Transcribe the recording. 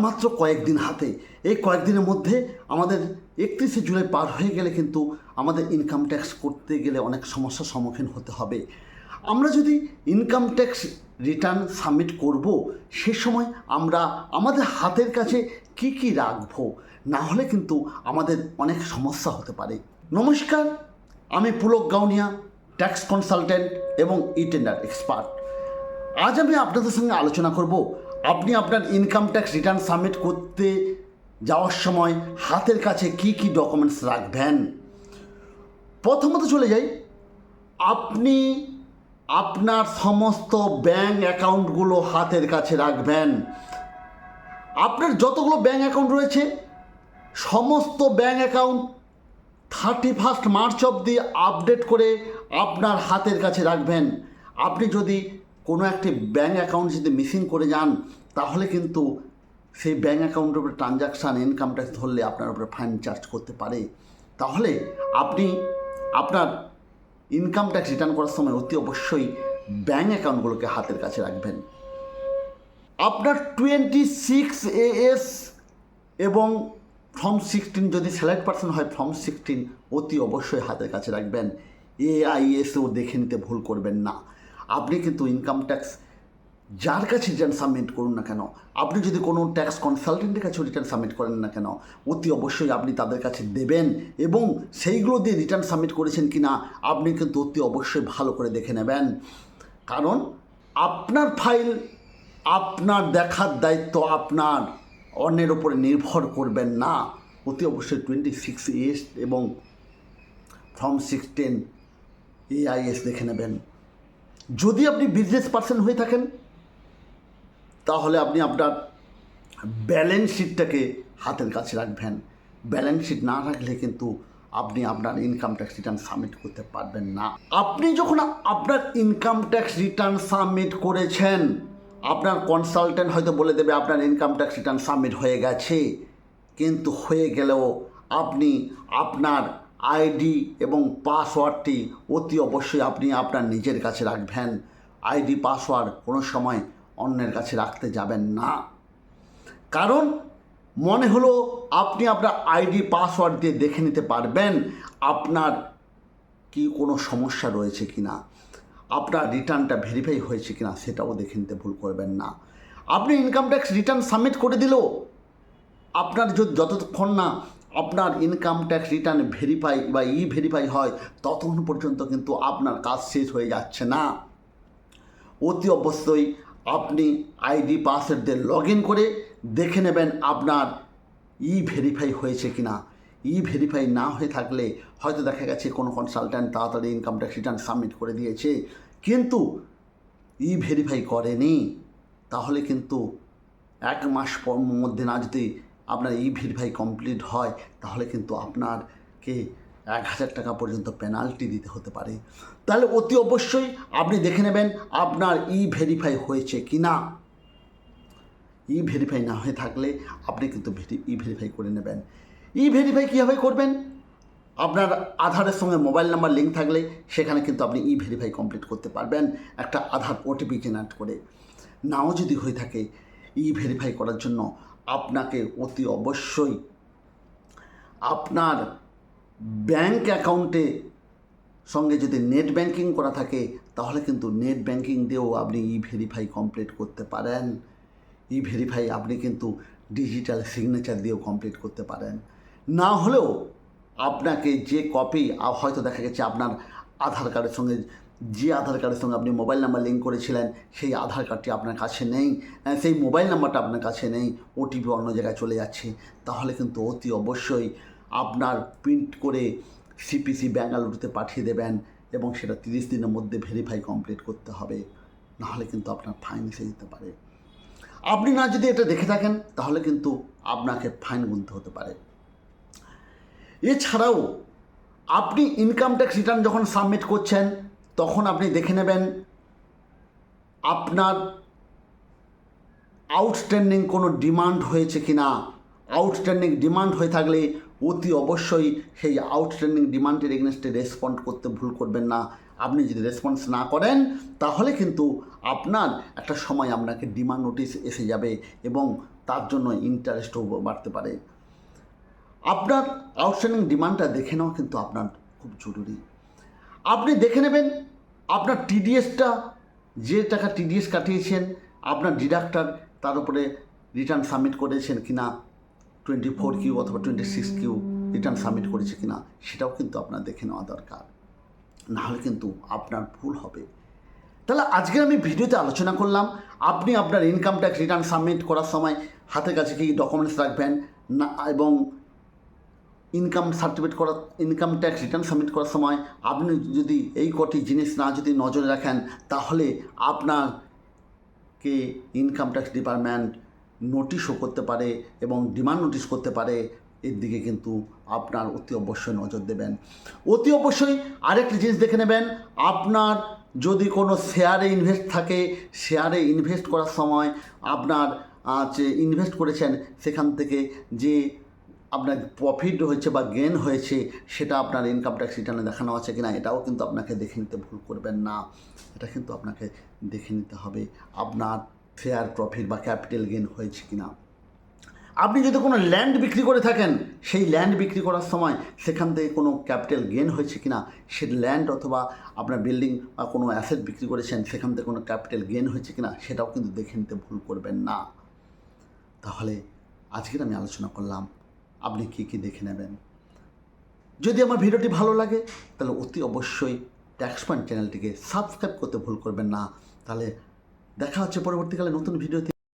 মাত্র কয়েকদিন হাতে। এই কয়েকদিনের মধ্যে আমাদের 31শে জুলাই পার হয়ে গেলে কিন্তু আমাদের ইনকাম ট্যাক্স করতে গেলে অনেক সমস্যার সম্মুখীন হতে হবে। আমরা যদি ইনকাম ট্যাক্স রিটার্ন সাবমিট করব, সে সময় আমরা আমাদের হাতের কাছে কি কি রাখবো, না হলে কিন্তু আমাদের অনেক সমস্যা হতে পারে। নমস্কার, আমি পুলক গাউনিয়া, ট্যাক্স কনসালটেন্ট এবং ই টেন্ডার এক্সপার্ট। আজ আমি আপনাদের সঙ্গে আলোচনা করব আপনি আপনার ইনকাম ট্যাক্স রিটার্ন সাবমিট করতে যাওয়ার সময় হাতের কাছে কি কি ডকুমেন্টস রাখবেন। প্রথমত চলে যাই, আপনি আপনার সমস্ত ব্যাঙ্ক অ্যাকাউন্টগুলো হাতের কাছে রাখবেন। আপনার যতগুলো ব্যাঙ্ক অ্যাকাউন্ট রয়েছে সমস্ত ব্যাঙ্ক অ্যাকাউন্ট 31 মার্চ অবধি আপডেট করে আপনার হাতের কাছে রাখবেন। আপনি যদি কোনো একটি ব্যাঙ্ক অ্যাকাউন্ট যদি মিসিং করে যান, তাহলে কিন্তু সেই ব্যাঙ্ক অ্যাকাউন্টের উপরে ট্রানজাকশান ইনকাম ট্যাক্স ধরলে আপনার উপরে ফাইন চার্জ করতে পারে। তাহলে আপনি আপনার ইনকাম ট্যাক্স রিটার্ন করার সময় অতি অবশ্যই ব্যাঙ্ক অ্যাকাউন্টগুলোকে হাতের কাছে রাখবেন। আপনার 26AS এবং ফর্ম 16 যদি স্যালারি পার্সন হয় ফর্ম 16 অতি অবশ্যই হাতের কাছে রাখবেন। AISও দেখে নিতে ভুল করবেন না। আপনি কিন্তু ইনকাম ট্যাক্স যার কাছে রিটার্ন সাবমিট করুন না কেন, আপনি যদি কোনো ট্যাক্স কনসালটেন্টের কাছে রিটার্ন সাবমিট করেন না কেন, অতি অবশ্যই আপনি তাদের কাছে দেবেন এবং সেইগুলো দিয়ে রিটার্ন সাবমিট করেছেন কি না আপনি কিন্তু অতি অবশ্যই ভালো করে দেখে নেবেন। কারণ আপনার ফাইল আপনার দেখার দায়িত্ব আপনার, অন্যের ওপরে নির্ভর করবেন না। অতি অবশ্যই 26AS এবং ফর্ম 16 AIS দেখে নেবেন। যদি আপনি বিজনেস পার্সন হয়ে থাকেন, তাহলে আপনি আপনার ব্যালেন্স শিটটাকে হাতের কাছে রাখবেন। ব্যালেন্স শিট না রাখলে কিন্তু আপনি আপনার ইনকাম ট্যাক্স রিটার্ন সাবমিট করতে পারবেন না। আপনি যখন আপনার ইনকাম ট্যাক্স রিটার্ন সাবমিট করেছেন, আপনার কনসালটেন্ট হয়তো বলে দেবে আপনার ইনকাম ট্যাক্স রিটার্ন সাবমিট হয়ে গেছে, কিন্তু হয়ে গেলেও আপনি আপনার আইডি এবং পাসওয়ার্ডটি অতি অবশ্যই আপনি আপনার নিজের কাছে রাখবেন। আইডি পাসওয়ার্ড কোনো সময় অন্যের কাছে রাখতে যাবেন না। কারণ মনে হলো আপনি আপনার আইডি পাসওয়ার্ড দিয়ে দেখে নিতে পারবেন আপনার কি কোনো সমস্যা রয়েছে কি না, আপনার রিটার্নটা ভেরিফাই হয়েছে কি না সেটাও দেখে নিতে ভুল করবেন না। আপনি ইনকাম ট্যাক্স রিটার্ন সাবমিট করে দিলেও আপনার যতক্ষণ না আপনার ইনকাম ট্যাক্স রিটার্ন ভেরিফাই বা ভেরিফাই হয়, ততক্ষণ পর্যন্ত কিন্তু আপনার কাজ শেষ হয়ে যাচ্ছে না। অতি অবশ্যই আপনি আইডি পাসওয়ার্ড দিয়ে লগ ইন করে দেখে নেবেন আপনার ভেরিফাই হয়েছে কি না। ভেরিফাই না হয়ে থাকলে হয়তো দেখা গেছে কোনো কনসালট্যান্ট তাড়াতাড়ি ইনকাম ট্যাক্স রিটার্ন সাবমিট করে দিয়েছে, কিন্তু ভেরিফাই করেনি, তাহলে কিন্তু 1 মাস মধ্যে না যদি আপনার ভেরিফাই কমপ্লিট হয়, তাহলে কিন্তু আপনারকে 1000 টাকা পর্যন্ত পেনাল্টি দিতে হতে পারে। তাহলে অতি অবশ্যই আপনি দেখে নেবেন আপনার ভেরিফাই হয়েছে কি না। ভেরিফাই না হয়ে থাকলে আপনি কিন্তু ভেরিফাই করে নেবেন। ভেরিফাই কীভাবে করবেন? আপনার আধারের সঙ্গে মোবাইল নাম্বার লিঙ্ক থাকলে সেখানে কিন্তু আপনি ভেরিফাই কমপ্লিট করতে পারবেন একটা আধার OTP জেনারেট করে। নাও যদি হয়ে থাকে, ভেরিফাই করার জন্য আপনাকে অতি অবশ্যই আপনার ব্যাঙ্ক অ্যাকাউন্টে সঙ্গে যদি নেট ব্যাঙ্কিং করা থাকে, তাহলে কিন্তু নেট ব্যাঙ্কিং দিয়েও আপনি ভেরিফাই কমপ্লিট করতে পারেন। ভেরিফাই আপনি কিন্তু ডিজিটাল সিগনেচার দিয়েও কমপ্লিট করতে পারেন। না হলেও আপনাকে যে কপি, হয়তো দেখা গেছে আপনার আধার কার্ডের সঙ্গে আপনি মোবাইল নাম্বার লিঙ্ক করেছিলেন, সেই আধার কার্ডটি আপনার কাছে নেই, সেই মোবাইল নাম্বারটা আপনার কাছে নেই, OTP অন্য জায়গায় চলে যাচ্ছে, তাহলে কিন্তু অতি অবশ্যই আপনার প্রিন্ট করে CPC বেঙ্গালুরুতে পাঠিয়ে দেবেন এবং সেটা 30 দিনের মধ্যে ভেরিফাই কমপ্লিট করতে হবে, নাহলে কিন্তু আপনার ফাইন এসে যেতে পারে। আপনি না যদি এটা দেখে থাকেন, তাহলে কিন্তু আপনাকে ফাইন গুনতে হতে পারে। এছাড়াও আপনি ইনকাম ট্যাক্স রিটার্ন যখন সাবমিট করছেন, তখন আপনি দেখে নেবেন আপনার আউটস্ট্যান্ডিং কোনো ডিমান্ড হয়েছে কি না। আউটস্ট্যান্ডিং ডিমান্ড হয়ে থাকলে অতি অবশ্যই সেই আউটস্ট্যান্ডিং ডিমান্ডের এগেনস্টে রেসপন্ড করতে ভুল করবেন না। আপনি যদি রেসপন্স না করেন, তাহলে কিন্তু আপনার একটা সময় আপনাকে ডিমান্ড নোটিশ এসে যাবে এবং তার জন্য ইন্টারেস্টও বাড়তে পারে। আপনার আউটস্ট্যান্ডিং ডিমান্ডটা দেখে নেওয়া কিন্তু আপনার খুব জরুরি। আপনি দেখে নেবেন আপনার টিডিএসটা, যে টাকা টিডিএস কাটিয়েছেন, আপনার ডিডাক্টর তার উপরে রিটার্ন সাবমিট করেছেন কি না, 24Q অথবা 26Q রিটার্ন সাবমিট করেছে কি না, সেটাও কিন্তু আপনার দেখে নেওয়া দরকার। নাহলে কিন্তু আপনার ভুল হবে। তাহলে আজকে আমি ভিডিওতে আলোচনা করলাম আপনি আপনার ইনকাম ট্যাক্স রিটার্ন সাবমিট করার সময় হাতের কাছে কী ডকুমেন্টস রাখবেন না, এবং ইনকাম ট্যাক্স রিটার্ন সাবমিট করার সময় আপনি যদি এই কটি জিনিস না যদি নজরে রাখেন, তাহলে আপনাকে ইনকাম ট্যাক্স ডিপার্টমেন্ট নোটিশও করতে পারে এবং ডিমান্ড নোটিশ করতে পারে। এর দিকে কিন্তু আপনার অতি অবশ্যই নজর দেবেন। অতি অবশ্যই আরেকটি জিনিস দেখে নেবেন, আপনার যদি কোনো শেয়ারে ইনভেস্ট থাকে, শেয়ারে ইনভেস্ট করার সময় আপনার যে ইনভেস্ট করেছেন সেখান থেকে যে আপনার প্রফিট হয়েছে বা গেন হয়েছে, সেটা আপনার ইনকাম ট্যাক্স রিটার্নে দেখানো আছে কিনা, এটাও কিন্তু আপনাকে দেখে নিতে ভুল করবেন না। এটা কিন্তু আপনাকে দেখে নিতে হবে আপনার শেয়ার প্রফিট বা ক্যাপিটাল গেন হয়েছে কিনা। আপনি যদি কোনো ল্যান্ড বিক্রি করে থাকেন, সেই ল্যান্ড বিক্রি করার সময় সেখান থেকে কোনো ক্যাপিটাল গেন হয়েছে কিনা, সে ল্যান্ড অথবা আপনার বিল্ডিং বা কোনো অ্যাসেট বিক্রি করেছেন সেখান থেকে কোনো ক্যাপিটাল গেন হয়েছে কিনা, সেটাও কিন্তু দেখে নিতে ভুল করবেন না। তাহলে আজকের আমি আলোচনা করলাম আপনি কী কী দেখে নেবেন। যদি আমার ভিডিওটি ভালো লাগে তাহলে অতি অবশ্যই ট্যাক্স পয়েন্ট চ্যানেলটিকে সাবস্ক্রাইব করতে ভুল করবেন না। তাহলে দেখা হচ্ছে পরবর্তীকালে নতুন ভিডিওতে।